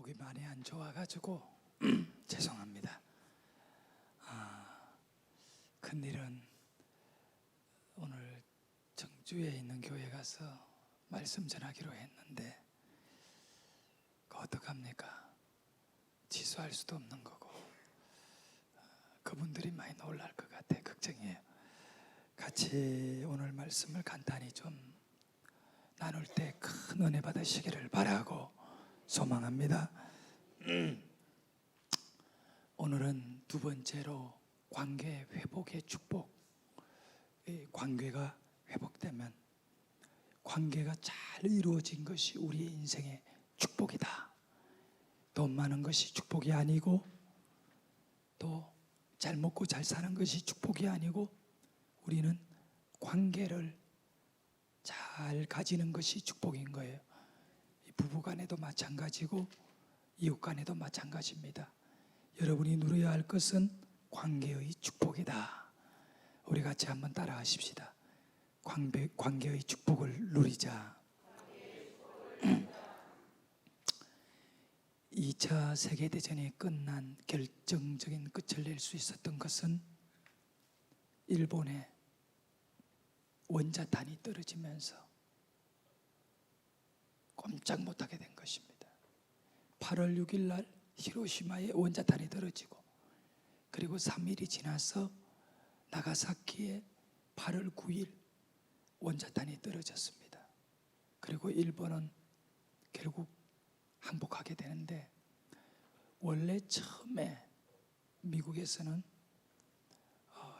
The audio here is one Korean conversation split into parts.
목이 많이 안 좋아가지고 죄송합니다. 큰일은 오늘 청주에 있는 교회 가서 말씀 전하기로 했는데 어떡합니까? 취소할 수도 없는 거고 그분들이 많이 놀랄 것 같아. 걱정이에요. 같이 오늘 말씀을 간단히 좀 나눌 때 큰 은혜 받으시기를 바라고 소망합니다. 오늘은 두 번째로 관계 회복의 축복. 이 관계가 회복되면 관계가 잘 이루어진 것이 우리의 인생의 축복이다. 돈 많은 것이 축복이 아니고 또 잘 먹고 잘 사는 것이 축복이 아니고 우리는 관계를 잘 가지는 것이 축복인 거예요. 부부 간에도 마찬가지고 이웃 간에도 마찬가지입니다. 여러분이 누려야 할 것은 관계의 축복이다. 우리 같이 한번 따라 하십시다. 관계의 축복을 누리자. 2차 세계대전이 끝난 결정적인 끝을 낼 수 있었던 것은 일본의 원자탄이 떨어지면서 꼼짝 못하게 된 것입니다. 8월 6일 날 히로시마에 원자탄이 떨어지고 그리고 3일이 지나서 나가사키에 8월 9일 원자탄이 떨어졌습니다. 그리고 일본은 결국 항복하게 되는데 원래 처음에 미국에서는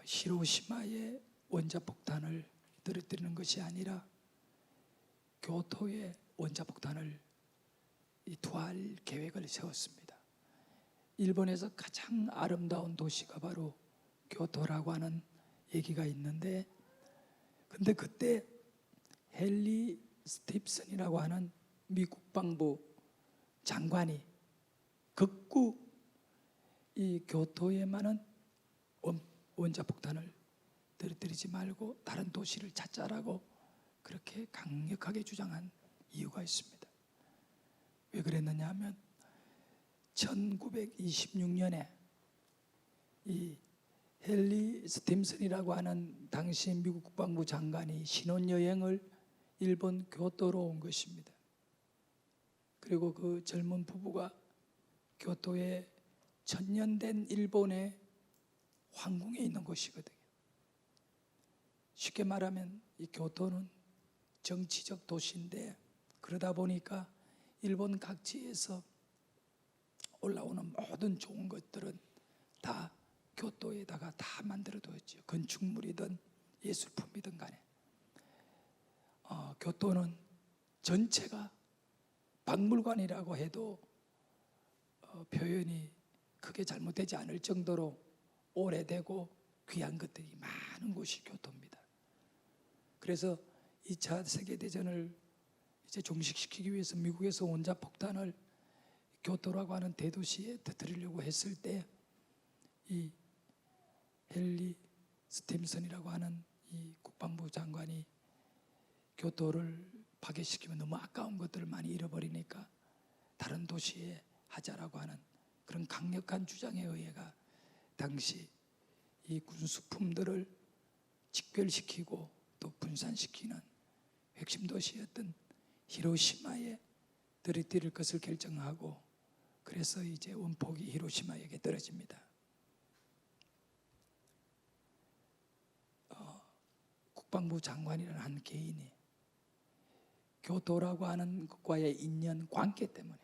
히로시마에 원자폭탄을 떨어뜨리는 것이 아니라 교토에 원자폭탄을 투하할 계획을 세웠습니다. 일본에서 가장 아름다운 도시가 바로 교토라고 하는 얘기가 있는데 근데 그때 헨리 스팁슨이라고 하는 미 국방부 장관이 극구 이 교토에만은 원자폭탄을 떨어뜨리지 말고 다른 도시를 찾자라고 그렇게 강력하게 주장한 이유가 있습니다. 왜 그랬느냐 하면 1926년에 이 헨리 스팀슨이라고 하는 당시 미국 국방부 장관이 신혼여행을 일본 교토로 온 것입니다. 그리고 그 젊은 부부가 교토에 천년된 일본의 황궁에 있는 곳이거든요. 쉽게 말하면 이 교토는 정치적 도시인데 그러다 보니까 일본 각지에서 올라오는 모든 좋은 것들은 다 교토에다가 다 만들어뒀죠. 건축물이든 예술품이든 간에 교토는 전체가 박물관이라고 해도 표현이 크게 잘못되지 않을 정도로 오래되고 귀한 것들이 많은 곳이 교토입니다. 그래서 2차 세계대전을 이제 종식시키기 위해서 미국에서 원자폭탄을 교토라고 하는 대도시에 터뜨리려고 했을 때 이 헨리 스팀슨이라고 하는 이 국방부 장관이 교토를 파괴시키면 너무 아까운 것들을 많이 잃어버리니까 다른 도시에 하자라고 하는 그런 강력한 주장에 의해가 당시 이 군수품들을 직결시키고 또 분산시키는 핵심 도시였던 히로시마에 떨어뜨릴 것을 결정하고 그래서 이제 원폭이 히로시마에게 떨어집니다. 국방부 장관이라는 한 개인이 교토라고 하는 것과의 인연 관계 때문에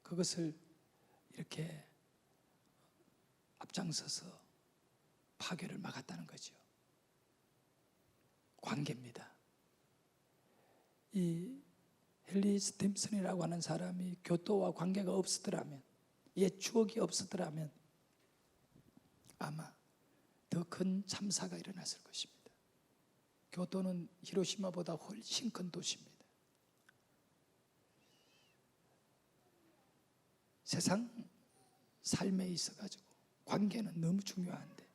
그것을 이렇게 앞장서서 파괴를 막았다는 거죠. 관계입니다. 이 헨리 스팀슨이라고 하는 사람이 교토와 관계가 없었더라면 옛 추억이 없었더라면 아마 더 큰 참사가 일어났을 것입니다. 교토는 히로시마보다 훨씬 큰 도시입니다. 세상 삶에 있어가지고 관계는 너무 중요한데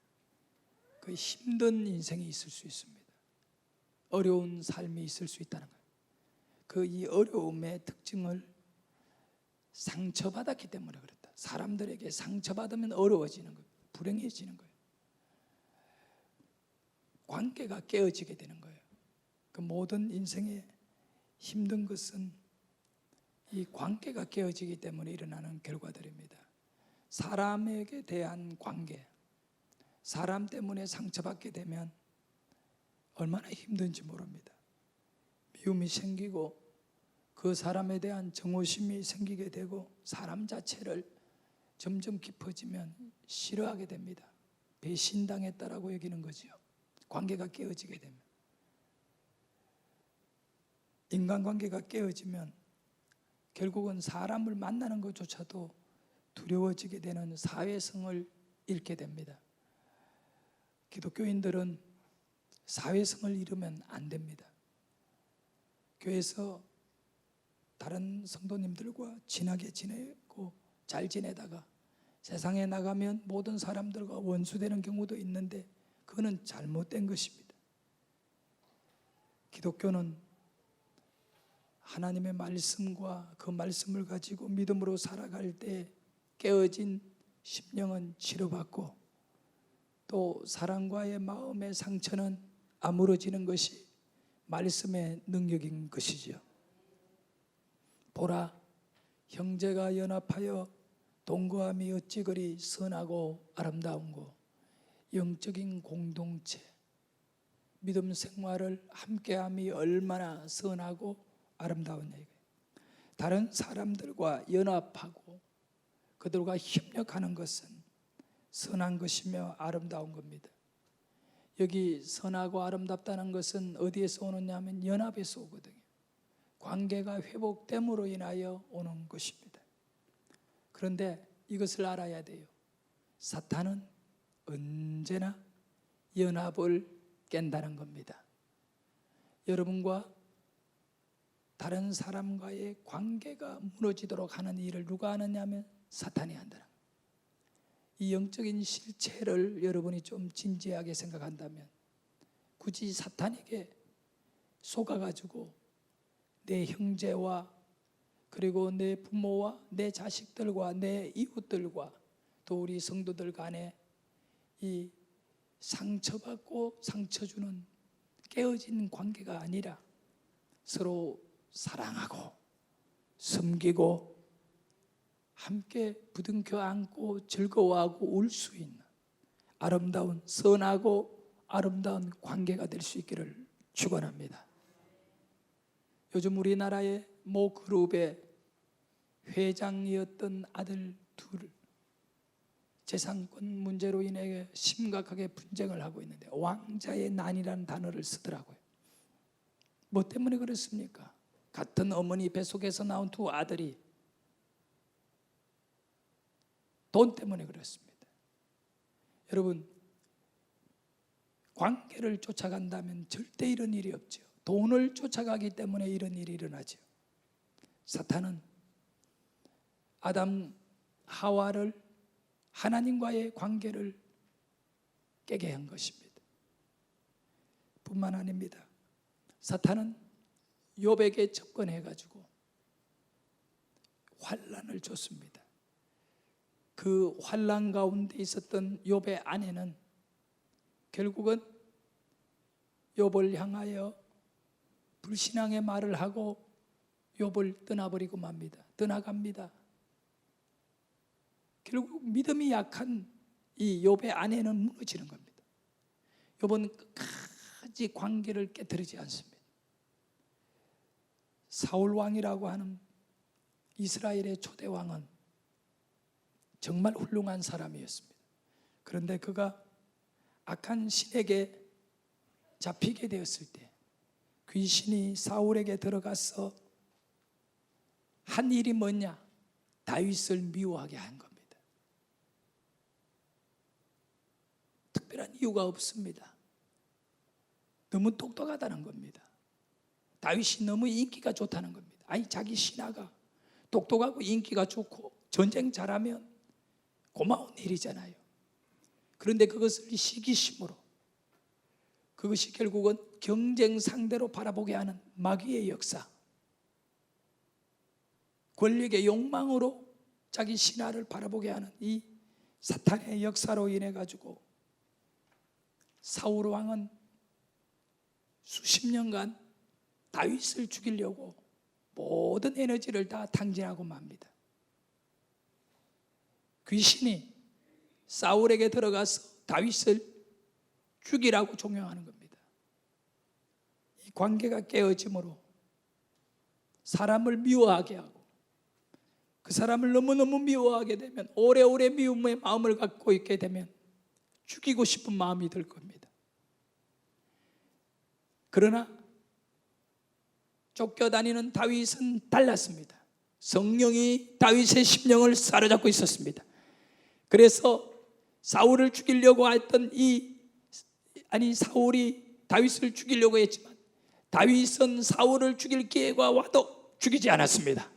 그 힘든 인생이 있을 수 있습니다. 어려운 삶이 있을 수 있다는 거예요. 그 이 어려움의 특징을 상처받았기 때문에 그렇다. 사람들에게 상처받으면 어려워지는 거예요. 불행해지는 거예요. 관계가 깨어지게 되는 거예요. 그 모든 인생에 힘든 것은 이 관계가 깨어지기 때문에 일어나는 결과들입니다. 사람에게 대한 관계, 사람 때문에 상처받게 되면 얼마나 힘든지 모릅니다. 미움이 생기고 그 사람에 대한 정오심이 생기게 되고 사람 자체를 점점 깊어지면 싫어하게 됩니다. 배신당했다라고 여기는 거죠. 관계가 깨어지게 되면. 인간관계가 깨어지면 결국은 사람을 만나는 것조차도 두려워지게 되는 사회성을 잃게 됩니다. 기독교인들은 사회성을 잃으면 안 됩니다. 교회에서 다른 성도님들과 친하게 지내고 잘 지내다가 세상에 나가면 모든 사람들과 원수되는 경우도 있는데 그거는 잘못된 것입니다. 기독교는 하나님의 말씀과 그 말씀을 가지고 믿음으로 살아갈 때 깨어진 심령은 치료받고 또 사랑과의 마음의 상처는 아물어지는 것이 말씀의 능력인 것이지요. 보라, 형제가 연합하여 동거함이 어찌 그리 선하고 아름다운고. 영적인 공동체, 믿음 생활을 함께함이 얼마나 선하고 아름다우냐. 다른 사람들과 연합하고 그들과 협력하는 것은 선한 것이며 아름다운 겁니다. 여기 선하고 아름답다는 것은 어디에서 오느냐 하면 연합에서 오거든요. 관계가 회복됨으로 인하여 오는 것입니다. 그런데 이것을 알아야 돼요. 사탄은 언제나 연합을 깬다는 겁니다. 여러분과 다른 사람과의 관계가 무너지도록 하는 일을 누가 하느냐 하면 사탄이 한다는 거예요. 이 영적인 실체를 여러분이 좀 진지하게 생각한다면 굳이 사탄에게 속아가지고 내 형제와 그리고 내 부모와 내 자식들과 내 이웃들과 또 우리 성도들 간에 이 상처받고 상처 주는 깨어진 관계가 아니라 서로 사랑하고 섬기고 함께 부둥켜 안고 즐거워하고 울 수 있는 아름다운 선하고 아름다운 관계가 될 수 있기를 축원합니다. 요즘 우리나라의 모 그룹의 회장이었던 아들 둘 재산권 문제로 인해 심각하게 분쟁을 하고 있는데 왕자의 난이라는 단어를 쓰더라고요. 뭐 때문에 그렇습니까? 같은 어머니 뱃속에서 나온 두 아들이 돈 때문에 그렇습니다. 여러분, 관계를 쫓아간다면 절대 이런 일이 없죠. 돈을 쫓아가기 때문에 이런 일이 일어나죠. 사탄은 아담 하와를 하나님과의 관계를 깨게 한 것입니다. 뿐만 아닙니다. 사탄은 욥에게 접근해가지고 환난을 줬습니다. 그 환난 가운데 있었던 욥의 아내는 결국은 욥을 향하여 불신앙의 말을 하고 욥을 떠나버리고 맙니다. 떠나갑니다. 결국 믿음이 약한 이 욥의 아내는 무너지는 겁니다. 욥은 끝까지 관계를 깨뜨리지 않습니다. 사울 왕이라고 하는 이스라엘의 초대 왕은 정말 훌륭한 사람이었습니다. 그런데 그가 악한 신에게 잡히게 되었을 때 귀신이 사울에게 들어가서 한 일이 뭐냐? 다윗을 미워하게 한 겁니다. 특별한 이유가 없습니다. 너무 똑똑하다는 겁니다. 다윗이 너무 인기가 좋다는 겁니다. 아니, 자기 신하가 똑똑하고 인기가 좋고 전쟁 잘하면 고마운 일이잖아요. 그런데 그것을 시기심으로, 그것이 결국은 경쟁 상대로 바라보게 하는 마귀의 역사, 권력의 욕망으로 자기 신하를 바라보게 하는 이 사탄의 역사로 인해 가지고 사울 왕은 수십 년간 다윗을 죽이려고 모든 에너지를 다 탕진하고 맙니다. 귀신이 사울에게 들어가서 다윗을 죽이라고 종용하는 겁니다. 이 관계가 깨어짐으로 사람을 미워하게 하고 그 사람을 너무너무 미워하게 되면 오래오래 미움의 마음을 갖고 있게 되면 죽이고 싶은 마음이 들 겁니다. 그러나 쫓겨다니는 다윗은 달랐습니다. 성령이 다윗의 심령을 사로잡고 있었습니다. 그래서 사울을 죽이려고 했던 사울이 다윗을 죽이려고 했지만 다윗은 사울을 죽일 기회가 와도 죽이지 않았습니다.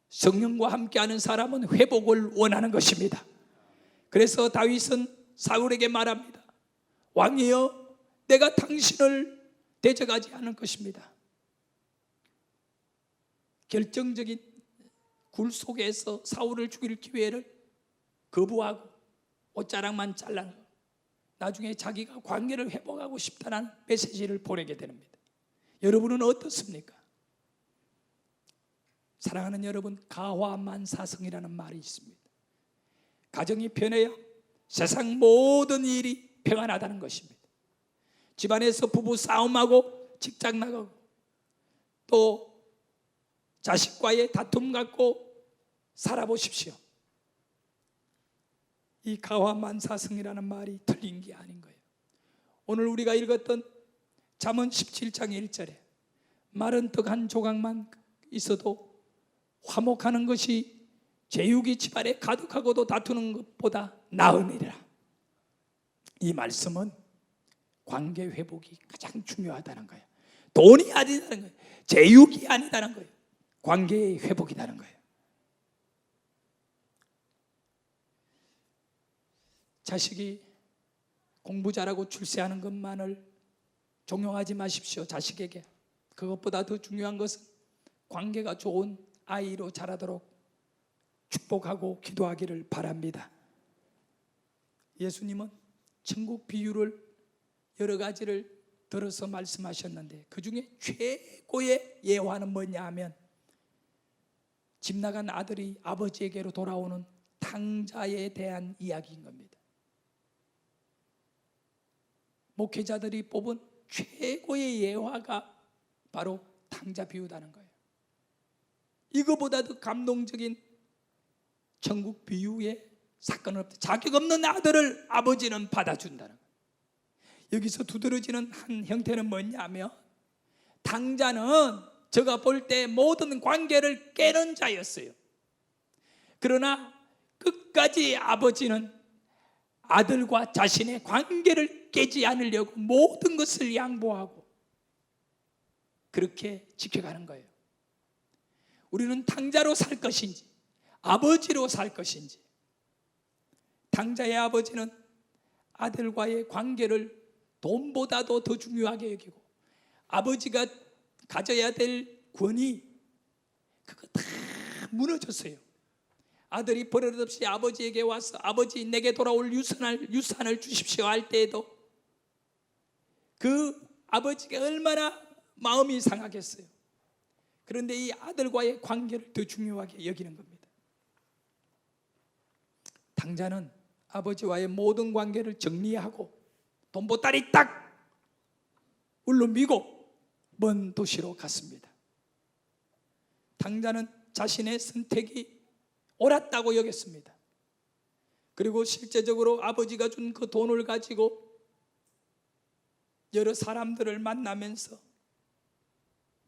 성령과 함께하는 사람은 회복을 원하는 것입니다. 그래서 다윗은 사울에게 말합니다. 왕이여, 내가 당신을 대적하지 않을 것입니다. 결정적인 굴 속에서 사울을 죽일 기회를 거부하고 옷자락만 잘라서 나중에 자기가 관계를 회복하고 싶다는 메시지를 보내게 됩니다. 여러분은 어떻습니까? 사랑하는 여러분, 가화만사성이라는 말이 있습니다. 가정이 편해야 세상 모든 일이 평안하다는 것입니다. 집안에서 부부 싸움하고 직장 나가고 또 자식과의 다툼 갖고 살아보십시오. 이 가화만사성이라는 말이 틀린 게 아닌 거예요. 오늘 우리가 읽었던 잠언 17장 1절에 마른 떡 한 조각만 있어도 화목하는 것이 제육이 집안에 가득하고도 다투는 것보다 나으니라. 이 말씀은 관계 회복이 가장 중요하다는 거예요. 돈이 아니다는 거예요. 제육이 아니다는 거예요. 관계의 회복이라는 거예요. 자식이 공부 잘하고 출세하는 것만을 종용하지 마십시오. 자식에게. 그것보다 더 중요한 것은 관계가 좋은 아이로 자라도록 축복하고 기도하기를 바랍니다. 예수님은 천국 비유를 여러 가지를 들어서 말씀하셨는데 그 중에 최고의 예화는 뭐냐 하면 집 나간 아들이 아버지에게로 돌아오는 탕자에 대한 이야기인 겁니다. 목회자들이 뽑은 최고의 예화가 바로 탕자 비유다는 거예요. 이거보다 더 감동적인 천국 비유의 사건은 없다. 자격 없는 아들을 아버지는 받아준다는 거예요. 여기서 두드러지는 한 형태는 뭐냐면 탕자는 제가 볼 때 모든 관계를 깨는 자였어요. 그러나 끝까지 아버지는 아들과 자신의 관계를 깨지 않으려고 모든 것을 양보하고 그렇게 지켜가는 거예요. 우리는 탕자로 살 것인지 아버지로 살 것인지. 탕자의 아버지는 아들과의 관계를 돈보다도 더 중요하게 여기고 아버지가 가져야 될 권위 그거 다 무너졌어요. 아들이 버릇없이 아버지에게 와서 아버지 내게 돌아올 유산을 주십시오 할 때에도 그 아버지가 얼마나 마음이 상하겠어요. 그런데 이 아들과의 관계를 더 중요하게 여기는 겁니다. 탕자는 아버지와의 모든 관계를 정리하고 돈보따리 딱 울러미고 먼 도시로 갔습니다. 탕자는 자신의 선택이 옳았다고 여겼습니다. 그리고 실제적으로 아버지가 준 그 돈을 가지고 여러 사람들을 만나면서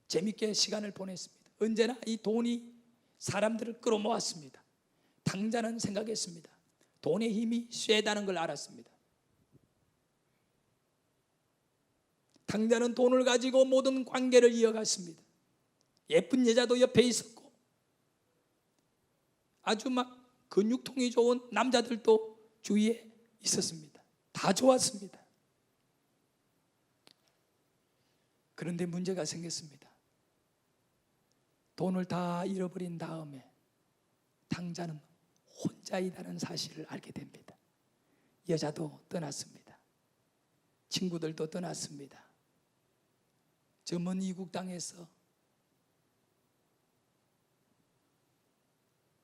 재밌게 시간을 보냈습니다. 언제나 이 돈이 사람들을 끌어모았습니다. 탕자는 생각했습니다. 돈의 힘이 쇠다는 걸 알았습니다. 탕자는 돈을 가지고 모든 관계를 이어갔습니다. 예쁜 여자도 옆에 있었고 아주 막 근육통이 좋은 남자들도 주위에 있었습니다. 다 좋았습니다. 그런데 문제가 생겼습니다. 돈을 다 잃어버린 다음에 탕자는 혼자이다는 사실을 알게 됩니다. 여자도 떠났습니다. 친구들도 떠났습니다. 저 먼 이국 땅에서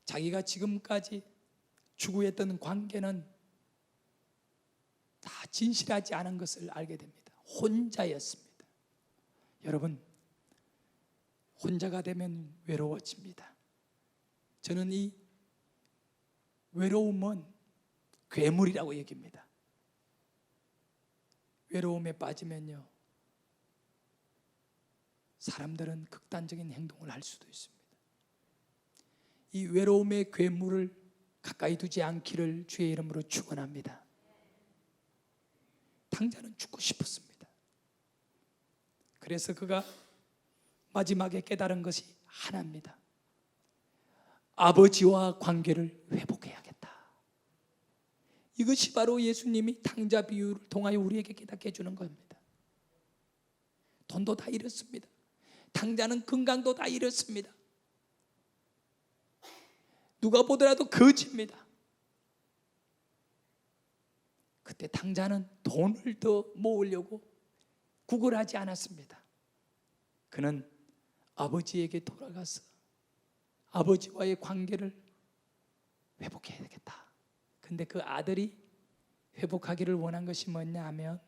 자기가 지금까지 추구했던 관계는 다 진실하지 않은 것을 알게 됩니다. 혼자였습니다. 여러분, 혼자가 되면 외로워집니다. 저는 이 외로움은 괴물이라고 여깁니다. 외로움에 빠지면요, 사람들은 극단적인 행동을 할 수도 있습니다. 이 외로움의 괴물을 가까이 두지 않기를 주의 이름으로 축원합니다. 탕자는 죽고 싶었습니다. 그래서 그가 마지막에 깨달은 것이 하나입니다. 아버지와 관계를 회복해야겠다. 이것이 바로 예수님이 탕자 비유를 통하여 우리에게 깨닫게 해주는 겁니다. 돈도 다 잃었습니다. 탕자는 건강도 다 잃었습니다. 누가 보더라도 거지입니다. 그때 탕자는 돈을 더 모으려고 구걸하지 않았습니다. 그는 아버지에게 돌아가서 아버지와의 관계를 회복해야 되겠다. 근데 그 아들이 회복하기를 원한 것이 뭐냐 하면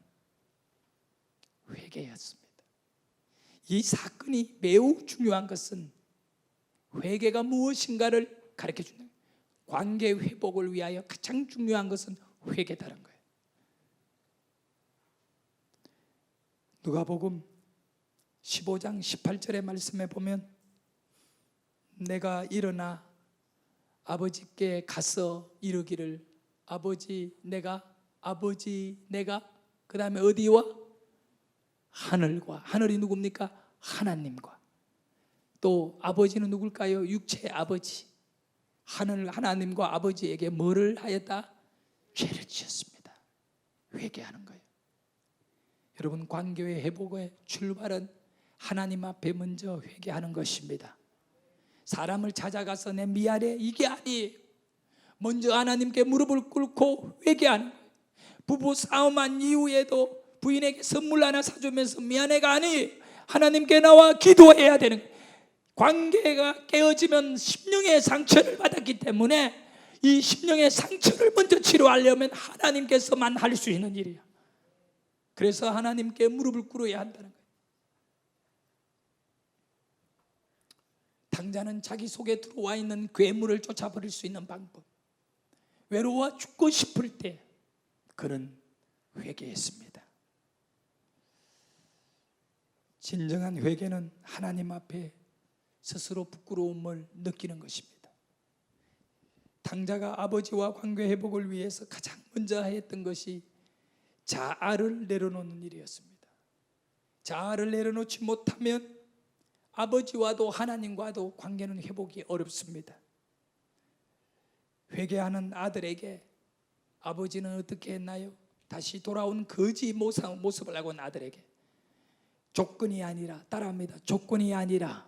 회개였습니다. 이 사건이 매우 중요한 것은 회개가 무엇인가를 가르쳐 준다. 관계 회복을 위하여 가장 중요한 것은 회개다는 거예요. 누가복음 15장 18절의 말씀에 보면 내가 일어나 아버지께 가서 이르기를 아버지 내가 그 다음에 어디와? 하늘과. 하늘이 누굽니까? 하나님과. 또 아버지는 누굴까요? 육체의 아버지. 하나님과 아버지에게 뭐를 하였다? 죄를 지었습니다. 회개하는 거예요. 여러분, 관계의 회복의 출발은 하나님 앞에 먼저 회개하는 것입니다. 사람을 찾아가서 내 미안해 이게 아니에요. 먼저 하나님께 무릎을 꿇고 회개하는 거예요. 부부 싸움한 이후에도 부인에게 선물 하나 사주면서 미안해가 아니에요. 하나님께 나와 기도해야 되는 거예요. 관계가 깨어지면 심령의 상처를 받았기 때문에 이 심령의 상처를 먼저 치료하려면 하나님께서만 할 수 있는 일이야. 그래서 하나님께 무릎을 꿇어야 한다는 거예요. 탕자는 자기 속에 들어와 있는 괴물을 쫓아버릴 수 있는 방법, 외로워 죽고 싶을 때 그는 회개했습니다. 진정한 회개는 하나님 앞에 스스로 부끄러움을 느끼는 것입니다. 탕자가 아버지와 관계 회복을 위해서 가장 먼저 했던 것이 자아를 내려놓는 일이었습니다. 자아를 내려놓지 못하면 아버지와도 하나님과도 관계는 회복이 어렵습니다. 회개하는 아들에게 아버지는 어떻게 했나요? 다시 돌아온 거지 모습을 하고 온 아들에게 조건이 아니라, 따라합니다. 조건이 아니라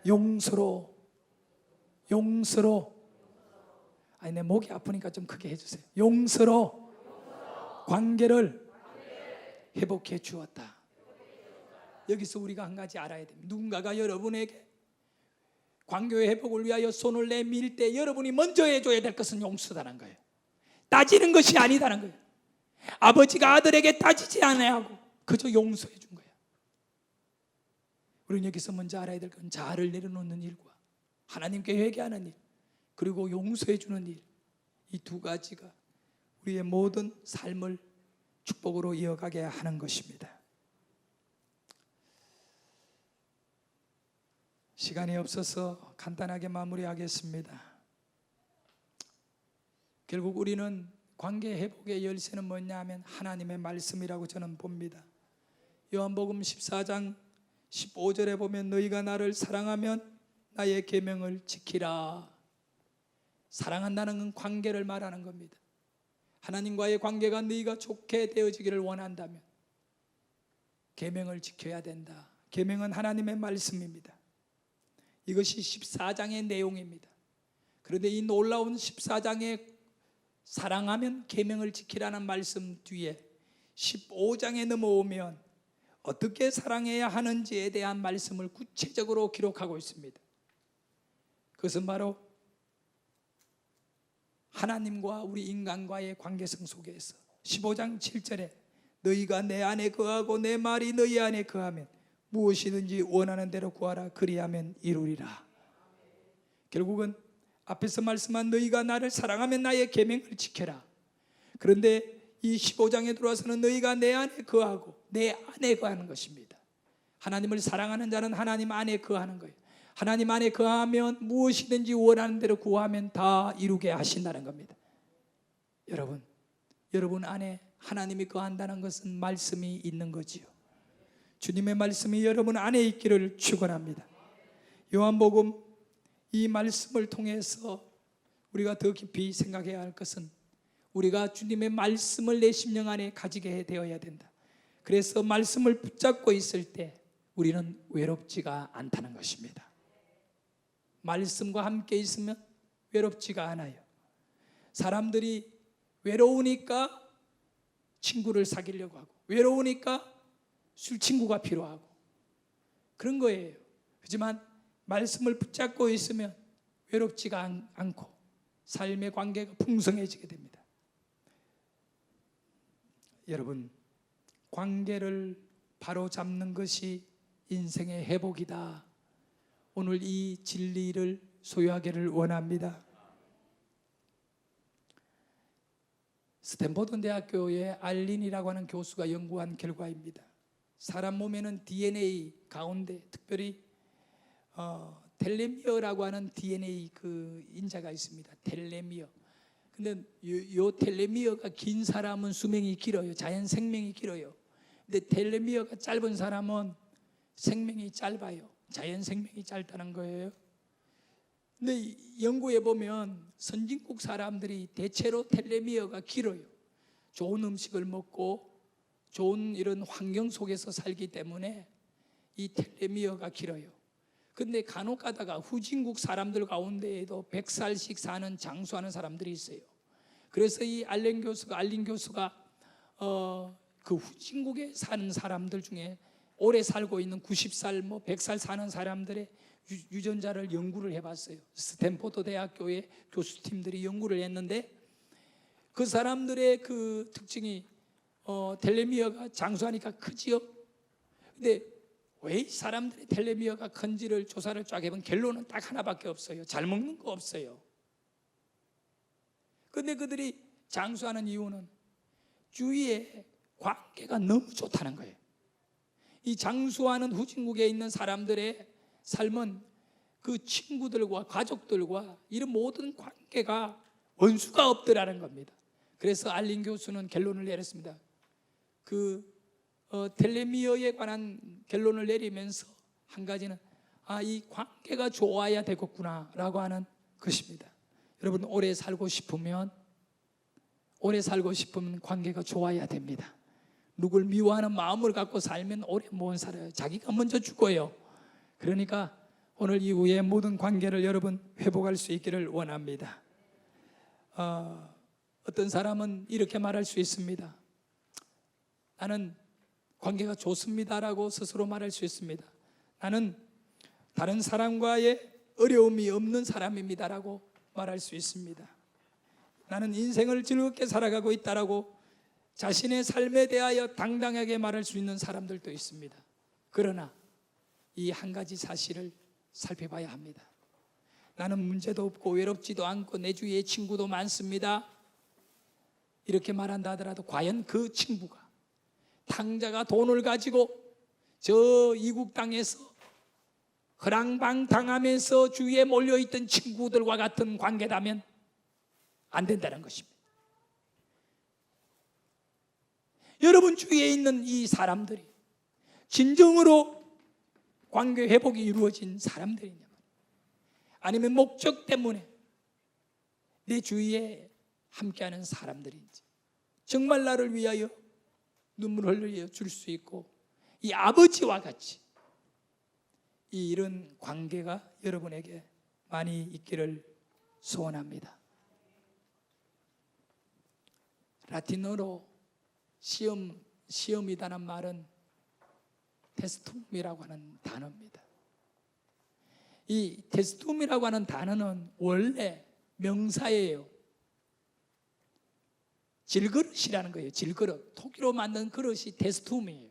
용서로. 아니, 내 목이 아프니까 좀 크게 해주세요. 용서로 관계를 회복해 주었다. 여기서 우리가 한 가지 알아야 됩니다. 누군가가 여러분에게 관계의 회복을 위하여 손을 내밀 때 여러분이 먼저 해줘야 될 것은 용서다는 거예요. 따지는 것이 아니다는 거예요. 아버지가 아들에게 따지지 않아하고 그저 용서해 준 거예요. 우리는 여기서 먼저 알아야 될 건 자아를 내려놓는 일과 하나님께 회개하는 일, 그리고 용서해 주는 일, 이 두 가지가 우리의 모든 삶을 축복으로 이어가게 하는 것입니다. 시간이 없어서 간단하게 마무리하겠습니다. 결국 우리는 관계 회복의 열쇠는 뭐냐 하면 하나님의 말씀이라고 저는 봅니다. 요한복음 14장 15절에 보면 너희가 나를 사랑하면 나의 계명을 지키라. 사랑한다는 건 관계를 말하는 겁니다. 하나님과의 관계가 너희가 좋게 되어지기를 원한다면 계명을 지켜야 된다. 계명은 하나님의 말씀입니다. 이것이 14장의 내용입니다. 그런데 이 놀라운 14장에 사랑하면 계명을 지키라는 말씀 뒤에 15장에 넘어오면 어떻게 사랑해야 하는지에 대한 말씀을 구체적으로 기록하고 있습니다. 그것은 바로 하나님과 우리 인간과의 관계성 속에서 15장 7절에 너희가 내 안에 거하고 내 말이 너희 안에 거하면 무엇이든지 원하는 대로 구하라 그리하면 이루리라. 결국은 앞에서 말씀한 너희가 나를 사랑하면 나의 계명을 지켜라. 그런데 이 15장에 들어와서는 너희가 내 안에 거하고 내 안에 거하는 것입니다. 하나님을 사랑하는 자는 하나님 안에 거하는 거예요. 하나님 안에 거하면 무엇이든지 원하는 대로 구하면 다 이루게 하신다는 겁니다. 여러분 안에 하나님이 거한다는 것은 말씀이 있는 거지요. 주님의 말씀이 여러분 안에 있기를 축원합니다. 요한복음 이 말씀을 통해서 우리가 더 깊이 생각해야 할 것은 우리가 주님의 말씀을 내 심령 안에 가지게 되어야 된다. 그래서 말씀을 붙잡고 있을 때 우리는 외롭지가 않다는 것입니다. 말씀과 함께 있으면 외롭지가 않아요. 사람들이 외로우니까 친구를 사귀려고 하고 외로우니까 술 친구가 필요하고 그런 거예요. 하지만 말씀을 붙잡고 있으면 외롭지가 않고 삶의 관계가 풍성해지게 됩니다. 여러분, 관계를 바로 잡는 것이 인생의 회복이다. 오늘 이 진리를 소유하기를 원합니다. 스탠포드 대학교의 알린이라고 하는 교수가 연구한 결과입니다. 사람 몸에는 DNA 가운데 특별히 텔레미어라고 하는 DNA 그 인자가 있습니다. 텔레미어. 근데 요 텔레미어가 긴 사람은 수명이 길어요. 자연 생명이 길어요. 근데 텔레미어가 짧은 사람은 생명이 짧아요. 자연 생명이 짧다는 거예요. 근데 연구해 보면 선진국 사람들이 대체로 텔레미어가 길어요. 좋은 음식을 먹고 좋은 이런 환경 속에서 살기 때문에 이 텔레미어가 길어요. 근데 간혹 가다가 후진국 사람들 가운데에도 100살씩 사는 장수하는 사람들이 있어요. 그래서 이 알린 교수가 그 후진국에 사는 사람들 중에 오래 살고 있는 90살, 100살 사는 사람들의 유전자를 연구를 해봤어요. 스탠포드 대학교의 교수팀들이 연구를 했는데 그 사람들의 그 특징이 텔레미어가 장수하니까 크지요. 근데 왜 이 사람들의 텔레미어가 큰지를 조사를 쫙 해보면 결론은 딱 하나밖에 없어요. 잘 먹는 거 없어요. 근데 그들이 장수하는 이유는 주위에 관계가 너무 좋다는 거예요. 이 장수하는 후진국에 있는 사람들의 삶은 그 친구들과 가족들과 이런 모든 관계가 원수가 없더라는 겁니다. 그래서 알린 교수는 결론을 내렸습니다. 텔레미어에 관한 결론을 내리면서 한 가지는 이 관계가 좋아야 되겠구나 라고 하는 것입니다. 여러분 오래 살고 싶으면 관계가 좋아야 됩니다. 누굴 미워하는 마음을 갖고 살면 오래 못 살아요. 자기가 먼저 죽어요. 그러니까 오늘 이후에 모든 관계를 여러분 회복할 수 있기를 원합니다. 어떤 사람은 이렇게 말할 수 있습니다. 나는 관계가 좋습니다라고 스스로 말할 수 있습니다. 나는 다른 사람과의 어려움이 없는 사람입니다라고 말할 수 있습니다. 나는 인생을 즐겁게 살아가고 있다라고 자신의 삶에 대하여 당당하게 말할 수 있는 사람들도 있습니다. 그러나 이 한 가지 사실을 살펴봐야 합니다. 나는 문제도 없고 외롭지도 않고 내 주위에 친구도 많습니다. 이렇게 말한다 하더라도 과연 그 친구가 탕자가 돈을 가지고 저 이국 땅에서 허랑방탕하면서 주위에 몰려있던 친구들과 같은 관계라면 안 된다는 것입니다. 여러분 주위에 있는 이 사람들이 진정으로 관계 회복이 이루어진 사람들이냐, 아니면 목적 때문에 내 주위에 함께하는 사람들인지, 정말 나를 위하여 눈물을 흘려 줄 수 있고 이 아버지와 같이 이런 관계가 여러분에게 많이 있기를 소원합니다. 라틴어로 시험이라는 말은 테스툼이라고 하는 단어입니다. 이 테스툼이라고 하는 단어는 원래 명사예요. 질그릇이라는 거예요. 질그릇. 토기로 만든 그릇이 테스툼이에요.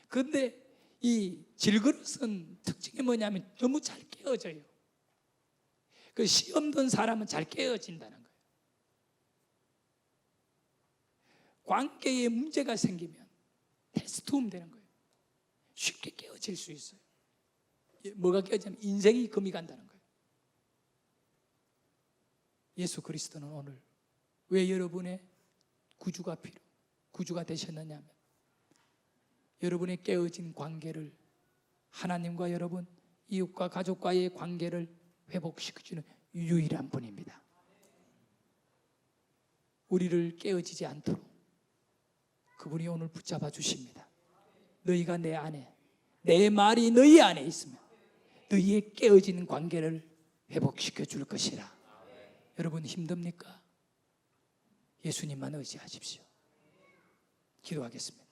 그런데 이 질그릇은 특징이 뭐냐면 너무 잘 깨어져요. 그 시험 든 사람은 잘 깨어진다는 거예요. 관계에 문제가 생기면 테스툼 되는 거예요. 쉽게 깨어질 수 있어요. 뭐가 깨어지면 인생이 금이 간다는 거예요. 예수 그리스도는 오늘 왜 여러분의 구주가 되셨느냐면 여러분의 깨어진 관계를, 하나님과 여러분, 이웃과 가족과의 관계를 회복시켜주는 유일한 분입니다. 우리를 깨어지지 않도록 그분이 오늘 붙잡아 주십니다. 너희가 내 안에, 내 말이 너희 안에 있으면 너희의 깨어진 관계를 회복시켜 줄 것이라. 여러분 힘듭니까? 예수님만 의지하십시오. 기도하겠습니다.